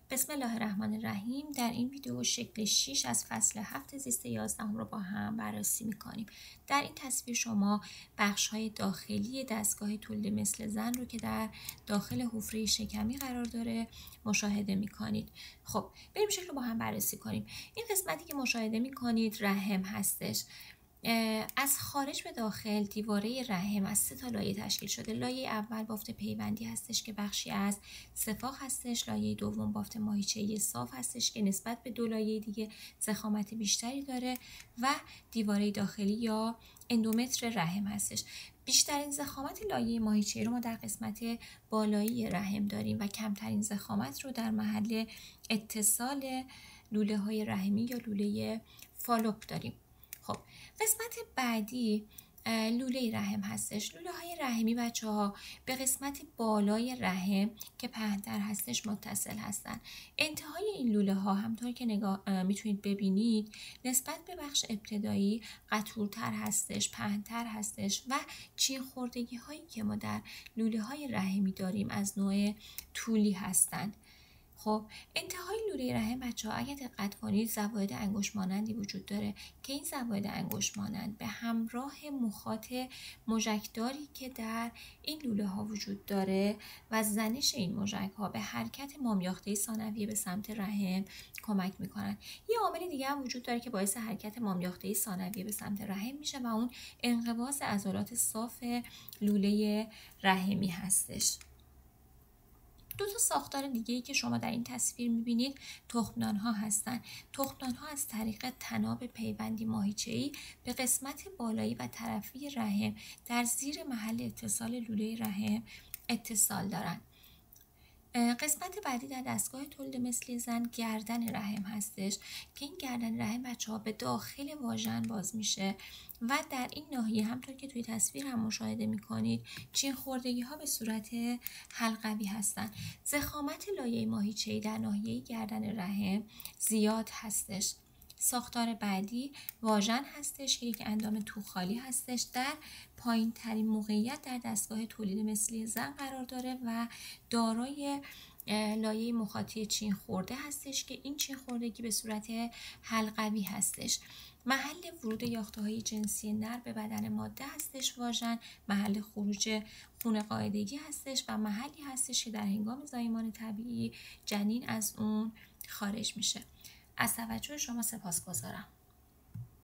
بسم الله الرحمن الرحیم. در این ویدیو شکل 6 از فصل 7 زیست 11 رو با هم بررسی میکنیم. در این تصویر شما بخش های داخلی دستگاه تولید مثل زن رو که در داخل حفره شکمی قرار داره مشاهده میکنید. خب بریم شکل رو با هم بررسی کنیم. این قسمتی که مشاهده میکنید رحم هستش. از خارج به داخل دیواره رحم از 3 تا لایه تشکیل شده. لایه اول بافت پیوندی هستش که بخشی از سفاخ هستش. لایه دوم بافت ماهیچه‌ای صاف هستش که نسبت به 2 لایه دیگه ضخامت بیشتری داره و دیواره داخلی یا اندومتر رحم هستش. بیشترین ضخامت لایه ماهیچه‌ای رو ما در قسمت بالایی رحم داریم و کمترین ضخامت رو در محل اتصال لوله های رحمی یا لوله فالوپ داریم. خب قسمت بعدی لوله رحم هستش. لوله های رحمی بچه ها به قسمت بالای رحم که پهن‌تر هستش متصل هستن. انتهای این لوله ها همطور که میتونید ببینید نسبت به بخش ابتدایی قطورتر هستش، پهن‌تر هستش و چین خوردگی هایی که ما در لوله های رحمی داریم از نوع طولی هستند. خب انتهای لوله رحم بچه ها اگر دقت کنید زواید انگشت مانندی وجود داره که این زواید انگشت مانند به همراه مخاط مژکداری که در این لوله ها وجود داره و زنش این مژک ها به حرکت مامیاخته ثانویه به سمت رحم کمک میکنن. یه عامل دیگه هم وجود داره که باعث حرکت مامیاخته ثانویه به سمت رحم میشه و اون انقباض عضلات صاف لوله رحمی هستش. 2 تا ساختار دیگه‌ای که شما در این تصویر می‌بینید تخمدان‌ها هستند. تخمدان‌ها از طریق طناب پیوندی ماهیچه‌ای به قسمت بالایی و طرفی رحم در زیر محل اتصال لوله رحم اتصال دارند. قسمت بعدی در دستگاه تولید مثل زن گردن رحم هستش که این گردن رحم بچه ها به داخل واژن باز میشه و در این ناحیه همطور که توی تصویر هم مشاهده میکنید چین خوردگی ها به صورت حلقوی هستن. ضخامت لایه ماهیچه‌ای در ناحیه گردن رحم زیاد هستش. ساختار بعدی واژن هستش که یک اندام توخالی هستش در پایین ترین موقعیت در دستگاه تولید مثلی زن قرار داره و دارای لایه مخاطی چین خورده هستش که این چین خوردگی به صورت حلقوی هستش. محل ورود یافته‌های جنسی نر به بدن ماده هستش واژن، محل خروج خون قاعدگی هستش و محلی هستش که در هنگام زایمان طبیعی جنین از اون خارج میشه. از توجه شما سپاسگزارم.